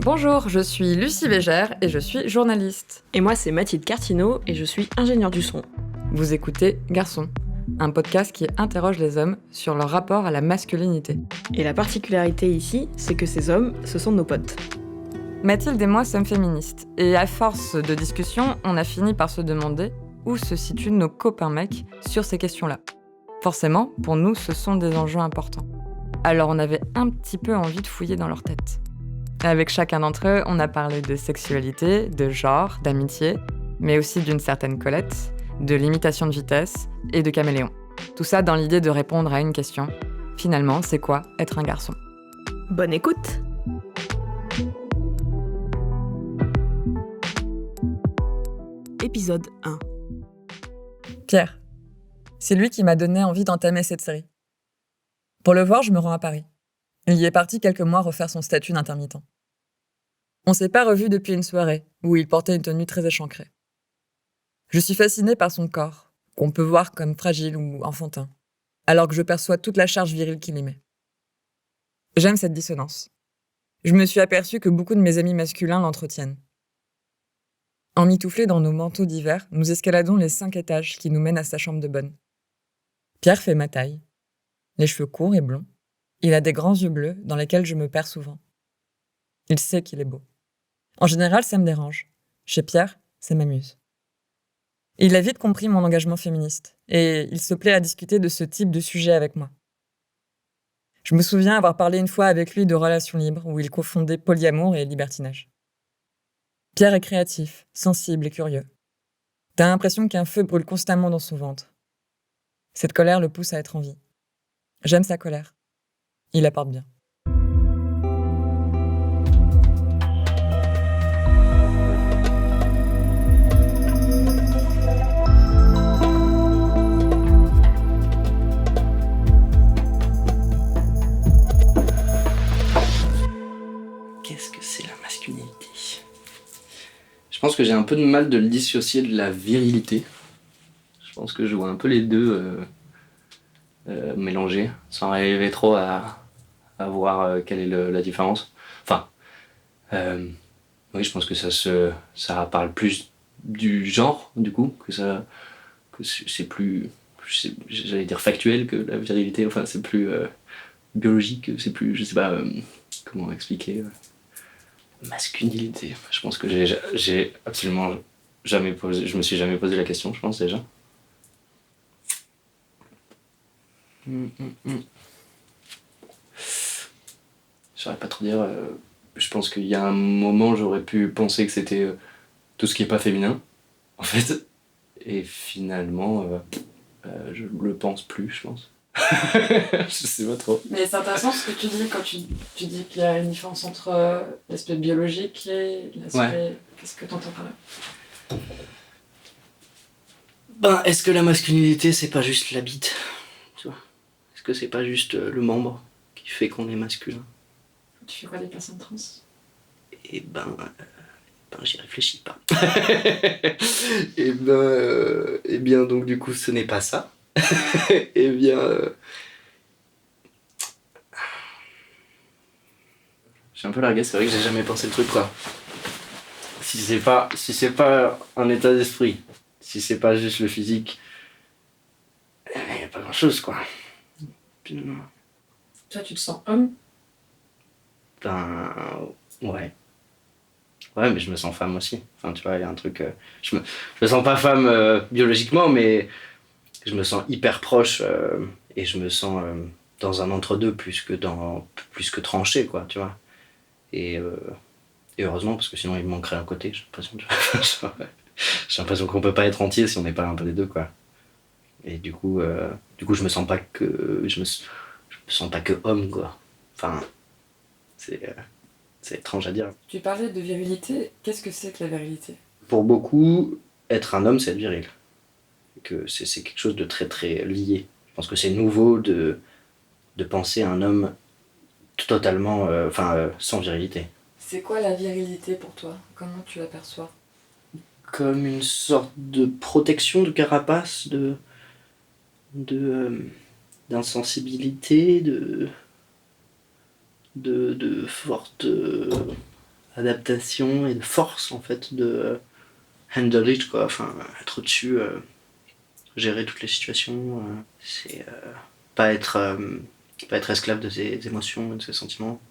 Bonjour, je suis Lucie Bégère et je suis journaliste. Et moi, c'est Mathilde Cartineau et je suis ingénieure du son. Vous écoutez Garçon, un podcast qui interroge les hommes sur leur rapport à la masculinité. Et la particularité ici, c'est que ces hommes, ce sont nos potes. Mathilde et moi sommes féministes, et à force de discussion, on a fini par se demander où se situent nos copains mecs sur ces questions-là. Forcément, pour nous, ce sont des enjeux importants. Alors on avait un petit peu envie de fouiller dans leur tête. Avec chacun d'entre eux, on a parlé de sexualité, de genre, d'amitié, mais aussi d'une certaine Colette, de limitation de vitesse et de caméléon. Tout ça dans l'idée de répondre à une question. Finalement, c'est quoi être un garçon ? Bonne écoute! Épisode 1. Pierre. C'est lui qui m'a donné envie d'entamer cette série. Pour le voir, je me rends à Paris. Il y est parti quelques mois refaire son statut d'intermittent. On s'est pas revus depuis une soirée où il portait une tenue très échancrée. Je suis fascinée par son corps, qu'on peut voir comme fragile ou enfantin, alors que je perçois toute la charge virile qu'il y met. J'aime cette dissonance. Je me suis aperçue que beaucoup de mes amis masculins l'entretiennent. Emmitouflés dans nos manteaux d'hiver, nous escaladons les 5 étages qui nous mènent à sa chambre de bonne. Pierre fait ma taille. Les cheveux courts et blonds. Il a des grands yeux bleus dans lesquels je me perds souvent. Il sait qu'il est beau. En général, ça me dérange. Chez Pierre, ça m'amuse. Il a vite compris mon engagement féministe, et il se plaît à discuter de ce type de sujet avec moi. Je me souviens avoir parlé une fois avec lui de relations libres, où il confondait polyamour et libertinage. Pierre est créatif, sensible et curieux. T'as l'impression qu'un feu brûle constamment dans son ventre. Cette colère le pousse à être en vie. J'aime sa colère. Il la porte bien. Qu'est-ce que c'est la masculinité ? Je pense que j'ai un peu de mal de le dissocier de la virilité. Je pense que je vois un peu les deux mélangés, sans arriver trop à voir quelle est la différence. Enfin, oui, je pense que ça parle plus du genre, du coup, que c'est plus, j'allais dire factuel que la virilité. Enfin, c'est plus biologique, c'est plus, je sais pas comment expliquer. Masculinité. Je pense que j'ai absolument jamais posé. Je me suis jamais posé la question, je pense déjà. Je saurais pas trop dire. Je pense qu'il y a un moment, j'aurais pu penser que c'était tout ce qui est pas féminin, en fait. Et finalement, je le pense plus, je pense. Je sais pas trop. Mais c'est intéressant ce que tu dis quand tu dis qu'il y a une différence entre l'aspect biologique et l'aspect... Ouais. Qu'est-ce que t'entends par là ? Ben, est-ce que la masculinité, c'est pas juste la bite, tu vois ? Est-ce que c'est pas juste le membre qui fait qu'on est masculin ? Tu fais quoi des personnes trans ? Eh ben, j'y réfléchis pas. Eh bien, donc du coup, ce n'est pas ça. Eh bien, je suis un peu largué, c'est vrai que j'ai jamais pensé le truc, quoi. Si c'est pas un état d'esprit, si c'est pas juste le physique, y a pas grand chose, quoi. Finalement. Toi, tu te sens homme ? Ben, ouais. Ouais, mais je me sens femme aussi. Enfin, tu vois, il y a un truc... je me sens pas femme biologiquement, mais je me sens hyper proche et je me sens dans un entre-deux plus que tranché, quoi, tu vois. Et heureusement, parce que sinon il me manquerait un côté, j'ai l'impression qu'on peut pas être entier si on n'est pas un peu des deux, quoi. Et du coup, je me sens pas que... Je me sens pas que homme, quoi. Enfin, c'est étrange à dire. Tu parlais de virilité. Qu'est-ce que c'est que la virilité ? Pour beaucoup, être un homme, c'est être viril. Que c'est quelque chose de très très lié. Je pense que c'est nouveau de penser à un homme totalement, sans virilité. C'est quoi la virilité pour toi ? Comment tu l'aperçois ? Comme une sorte de protection de carapace, d'insensibilité, de forte adaptation et de force en fait de handle it quoi, enfin être au-dessus, gérer toutes les situations, c'est pas être esclave de ses émotions et de ses sentiments.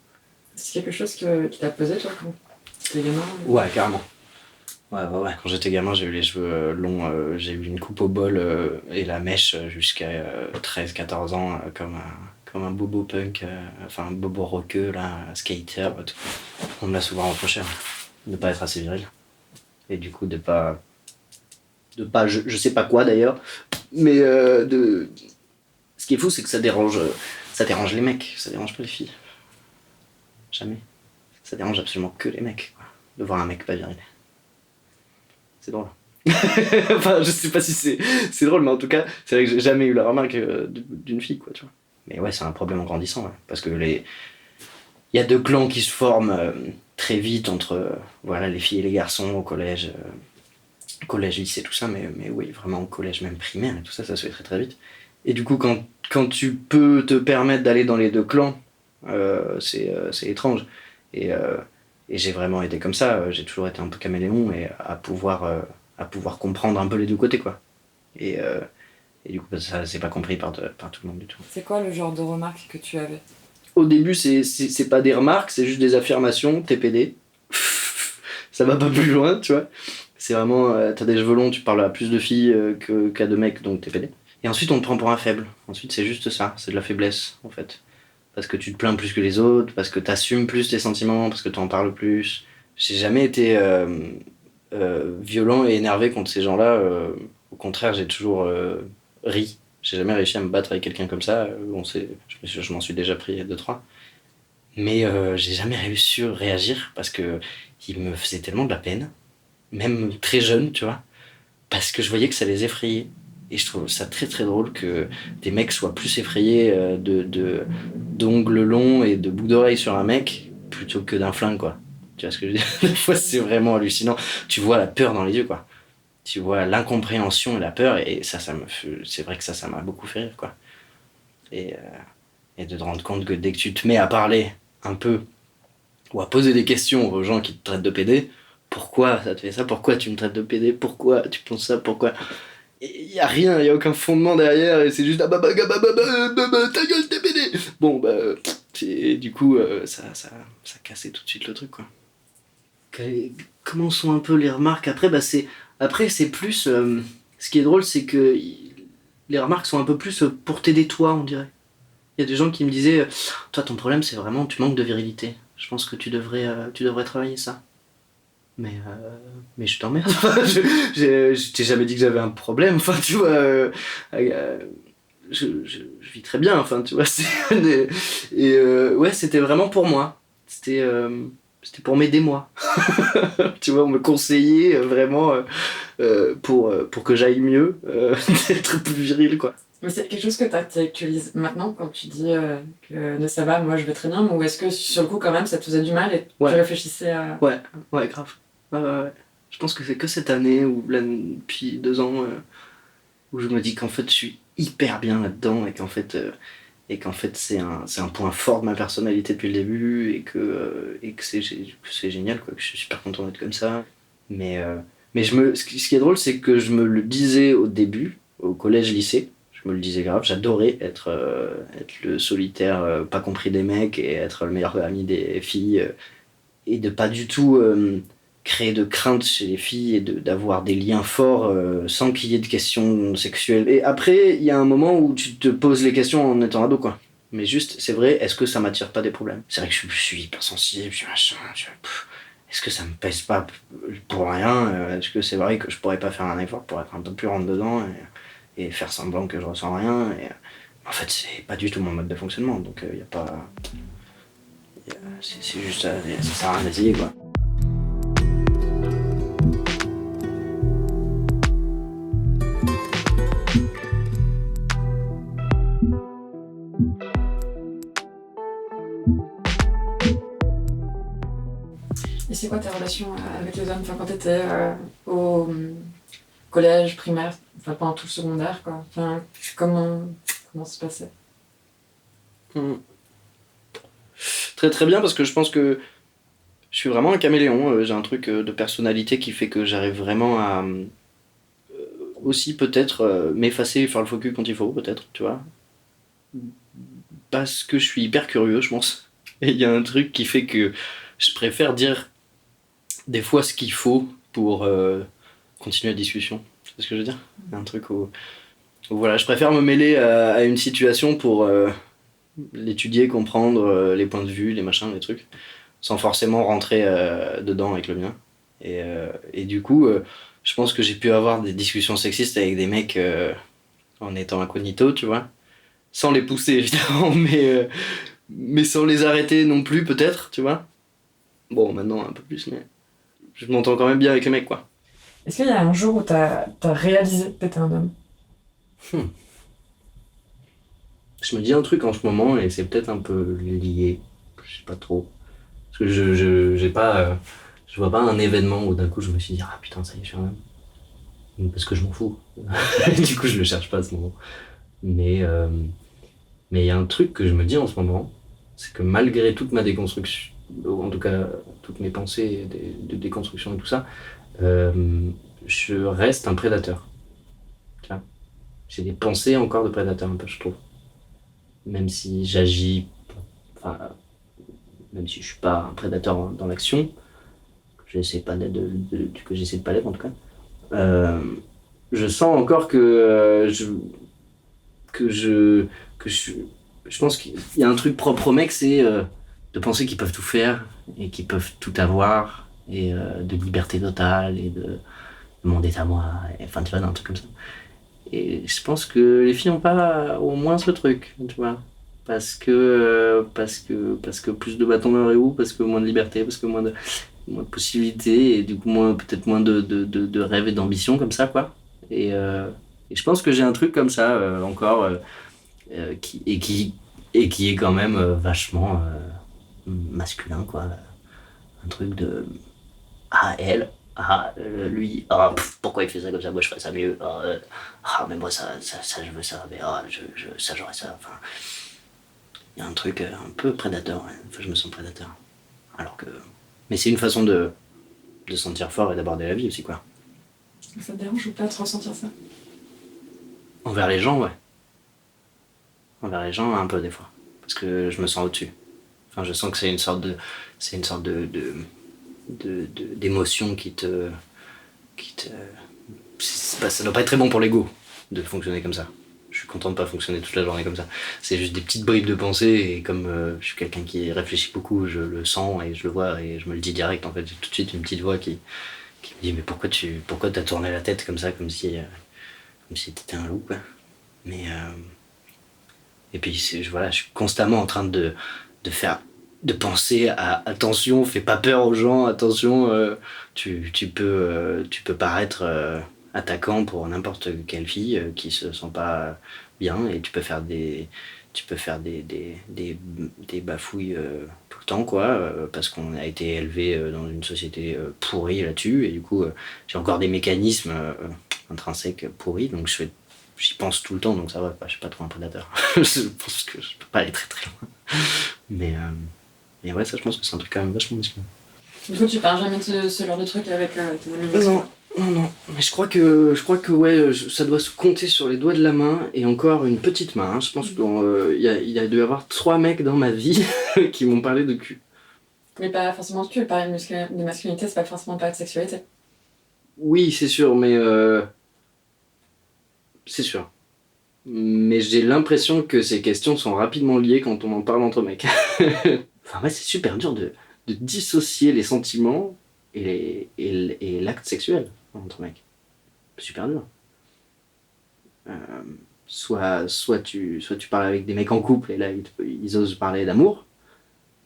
C'est quelque chose qui t'a posé, toi, quand t'étais gamin? Ouais, carrément. Ouais. Quand j'étais gamin, j'ai eu les cheveux longs, j'ai eu une coupe au bol et la mèche jusqu'à 13-14 ans, comme un bobo punk, enfin un bobo rockeux, là, skater. Tout. On me l'a souvent reproché, de pas être assez viril. Et du coup, de pas je sais pas quoi d'ailleurs, mais ce qui est fou, c'est que ça dérange les mecs, ça dérange pas les filles. Jamais. Ça dérange absolument que les mecs, quoi, de voir un mec pas viril. C'est drôle. Enfin, je sais pas si c'est drôle, mais en tout cas, c'est vrai que j'ai jamais eu la remarque d'une fille, quoi, tu vois. Mais ouais, c'est un problème en grandissant, ouais, parce que il y a deux clans qui se forment très vite entre voilà, les filles et les garçons au collège, lycée, tout ça, mais oui, vraiment au collège, même primaire, et tout ça, ça se fait très très vite. Et du coup, quand tu peux te permettre d'aller dans les deux clans, c'est étrange. Et, euh, et j'ai vraiment été comme ça, j'ai toujours été un peu caméléon et à pouvoir comprendre un peu les deux côtés, quoi. Et, euh, et du coup, ça, c'est pas compris par tout le monde du tout. C'est quoi le genre de remarques que tu avais? Au début, c'est pas des remarques, c'est juste des affirmations, TPD. Ça va pas plus loin, tu vois. C'est vraiment, t'as des cheveux longs, tu parles à plus de filles qu'à de mecs, donc TPD. Et ensuite, on te prend pour un faible. Ensuite, c'est juste ça, c'est de la faiblesse, en fait. Parce que tu te plains plus que les autres, parce que t'assumes plus tes sentiments, parce que t'en parles plus. J'ai jamais été violent et énervé contre ces gens-là. Au contraire, j'ai toujours ri. J'ai jamais réussi à me battre avec quelqu'un comme ça. Je m'en suis déjà pris 2-3. Mais j'ai jamais réussi à réagir parce que il me faisait tellement de la peine, même très jeune, tu vois, parce que je voyais que ça les effrayait. Et je trouve ça très très drôle que des mecs soient plus effrayés d'ongles longs et de boucles d'oreilles sur un mec plutôt que d'un flingue, quoi. Tu vois ce que je veux dire? Des fois, c'est vraiment hallucinant. Tu vois la peur dans les yeux, quoi. Tu vois l'incompréhension et la peur, et c'est vrai que ça m'a beaucoup fait rire, quoi. Et, euh, et de te rendre compte que dès que tu te mets à parler un peu ou à poser des questions aux gens qui te traitent de pédé, pourquoi ça te fait ça? Pourquoi tu me traites de pédé? Pourquoi tu penses ça? Pourquoi? Il y a rien, il y a aucun fondement derrière et c'est juste ah ta gueule t'es pédé. Bon bah du coup ça cassait tout de suite le truc quoi. Comment sont un peu les remarques après c'est plus ce qui est drôle c'est que les remarques sont un peu plus pour t'aider toi on dirait. Il y a des gens qui me disaient toi ton problème c'est vraiment tu manques de virilité. Je pense que tu devrais travailler ça. Mais je t'emmerde. Je t'ai jamais dit que j'avais un problème. Enfin, tu vois, je vis très bien. Enfin, tu vois. Ouais, c'était vraiment pour moi. C'était pour m'aider moi. Tu vois, on me conseillait vraiment pour que j'aille mieux, d'être plus viril, quoi. Mais c'est quelque chose que tu actualises maintenant quand tu dis que ça va, moi je vais très bien, ou est-ce que sur le coup quand même ça te faisait du mal et tu réfléchissais à... Ouais, grave. Ouais. Je pense que c'est que cette année ou là, depuis 2 ans où je me dis qu'en fait je suis hyper bien là-dedans et qu'en fait c'est un point fort de ma personnalité depuis le début et que c'est génial quoi, que je suis super content d'être comme ça. Mais ce qui est drôle c'est que je me le disais au début, au collège-lycée, je me le disais grave, j'adorais être le solitaire pas compris des mecs et être le meilleur ami des filles et de pas du tout créer de crainte chez les filles et d'avoir des liens forts sans qu'il y ait de questions sexuelles. Et après, il y a un moment où tu te poses les questions en étant ado, quoi. Mais juste, c'est vrai, est-ce que ça m'attire pas des problèmes? C'est vrai que je suis hypersensible, je suis machin, est-ce que ça me pèse pas pour rien? Est-ce que c'est vrai que je pourrais pas faire un effort pour être un peu plus rentre dedans et faire semblant que je ressens rien en fait, c'est pas du tout mon mode de fonctionnement, donc il y a pas... c'est juste ça sert à rien d'essayer, quoi. Et c'est quoi tes relations avec les hommes, enfin, quand t'étais au collège, primaire, enfin pendant tout le secondaire, quoi. Enfin, comment ça se passait? Très très bien parce que je pense que Je suis vraiment un caméléon. J'ai un truc de personnalité qui fait que j'arrive vraiment à aussi peut-être m'effacer et faire le faux cul quand il faut, peut-être, tu vois. Parce que je suis hyper curieux, je pense. Et il y a un truc qui fait que je préfère dire des fois ce qu'il faut pour continuer la discussion. Tu vois ce que je veux dire? Il y a un truc où voilà, je préfère me mêler à une situation pour l'étudier, comprendre les points de vue, les machins, les trucs, sans forcément rentrer dedans avec le mien. Et du coup, je pense que j'ai pu avoir des discussions sexistes avec des mecs en étant incognito, tu vois. Sans les pousser, évidemment, mais sans les arrêter non plus, peut-être, tu vois. Bon, maintenant, un peu plus, mais je m'entends quand même bien avec les mecs, quoi. Est-ce qu'il y a un jour où t'as réalisé que t'étais un homme? Je me dis un truc en ce moment, et c'est peut-être un peu lié, je sais pas trop. Parce que j'ai pas, je vois pas un événement où d'un coup je me suis dit, ah putain, ça y est, je suis un homme. Parce que je m'en fous. Du coup, je le cherche pas à ce moment. Mais mais il y a un truc que je me dis en ce moment, c'est que malgré toute ma déconstruction, ou en tout cas toutes mes pensées de déconstruction et tout ça, je reste un prédateur. Tu vois. J'ai des pensées encore de prédateur un peu, je trouve. Même si j'agis, enfin, même si je suis pas un prédateur dans l'action, j'essaie pas que j'essaie de pas l'être en tout cas. Euh, je sens encore que je, que je pense qu'il y a un truc propre aux mecs, c'est de penser qu'ils peuvent tout faire et qu'ils peuvent tout avoir et de liberté totale et de mon est à moi, et, enfin tu vois, un truc comme ça. Et je pense que les filles ont pas au moins ce truc, tu vois. Parce que plus de bâtons dans les roues, parce que moins de liberté, parce que moins de possibilités, et du coup peut-être moins de rêves et d'ambition comme ça, quoi. Et je pense que j'ai un truc comme ça encore qui, et qui est quand même vachement masculin, quoi. Un truc de ah, elle, ah, lui, ah, pourquoi il fait ça comme ça, moi je ferais ça mieux, ah, mais moi ça je veux ça, mais ah, ça j'aurais ça, enfin. Il y a un truc un peu prédateur, ouais. Enfin, je me sens prédateur. Alors que. Mais c'est une façon de se sentir fort et d'aborder la vie aussi, quoi. Ça te dérange ou pas de ressentir ça? Envers les gens, ouais. Envers les gens, un peu des fois. Parce que je me sens au-dessus. Enfin, je sens que c'est une sorte de. C'est une sorte d'émotion qui te. Ça doit pas être très bon pour l'ego de fonctionner comme ça. Je suis content de pas fonctionner toute la journée comme ça. C'est juste des petites bribes de pensée et comme je suis quelqu'un qui réfléchit beaucoup, je le sens et je le vois et je me le dis direct en fait. J'ai tout de suite une petite voix qui me dit mais pourquoi t'as tourné la tête comme ça comme si t'étais un loup quoi. Mais et puis voilà, je suis constamment en train de penser à attention, fais pas peur aux gens, attention, tu peux paraître attaquant pour n'importe quelle fille qui se sent pas bien et tu peux faire des bafouilles tout le temps quoi, parce qu'on a été élevé dans une société pourrie là-dessus et du coup j'ai encore des mécanismes intrinsèques pourris donc j'y pense tout le temps donc ça va, je suis pas trop un prédateur. Je pense que je peux pas aller très très loin. Mais et ouais, ça, je pense que c'est un truc quand même vachement musclé. Du coup, tu parles jamais de ce genre de truc avec tes amis? Non. Mais je crois que ouais, ça doit se compter sur les doigts de la main et encore une petite main. Hein. Je pense qu'il y a dû y avoir 3 mecs dans ma vie qui m'ont parlé de cul. Mais pas forcément de cul, parler de masculinité, c'est pas forcément parler de sexualité. Oui, c'est sûr, mais c'est sûr. Mais j'ai l'impression que ces questions sont rapidement liées quand on en parle entre mecs. Enfin, ouais, c'est super dur de dissocier les sentiments et l'acte sexuel entre mecs. C'est super dur. Soit tu parles avec des mecs en couple et là ils osent parler d'amour,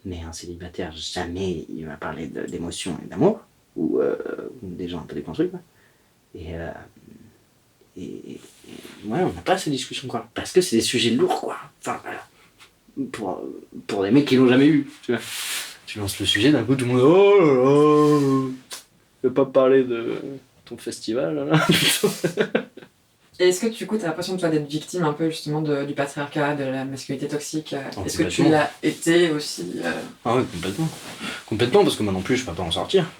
mais un célibataire, jamais il va parler d'émotion et d'amour, ou des gens un peu déconstruits, quoi. Et, euh, et ouais, on n'a pas ces discussions, quoi. Parce que c'est des sujets lourds, quoi. Enfin, voilà. Pour des mecs qui l'ont jamais eu, tu vois. Tu lances le sujet, d'un coup tout le monde oh là là, je vais pas parler de ton festival là. Et est-ce que du coup, tu as l'impression toi d'être victime un peu justement du patriarcat, de la masculinité toxique Est-ce que tu complètement. l'as été aussi Ah ouais, complètement. Complètement, parce que moi non plus, je peux pas en sortir.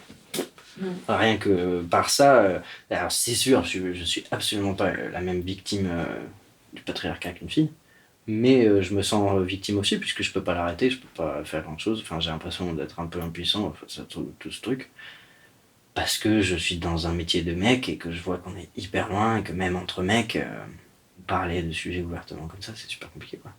Rien que par ça, alors c'est sûr, je suis absolument pas la même victime du patriarcat qu'une fille, mais je me sens victime aussi, puisque je peux pas l'arrêter, je peux pas faire grand chose, enfin j'ai l'impression d'être un peu impuissant face à tout ce truc, parce que je suis dans un métier de mec et que je vois qu'on est hyper loin, et que même entre mecs, parler de sujets ouvertement comme ça, c'est super compliqué quoi.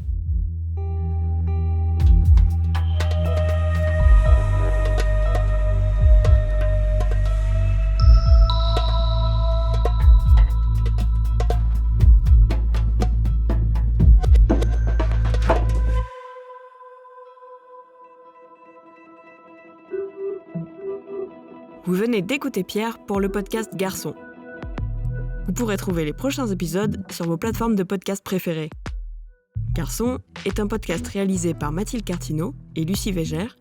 Vous venez d'écouter Pierre pour le podcast Garçon. Vous pourrez trouver les prochains épisodes sur vos plateformes de podcast préférées. Garçon est un podcast réalisé par Mathilde Cartineau et Lucie Végère,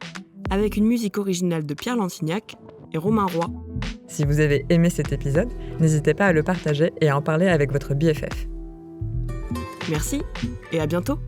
avec une musique originale de Pierre Lantignac et Romain Roy. Si vous avez aimé cet épisode, n'hésitez pas à le partager et à en parler avec votre BFF. Merci et à bientôt.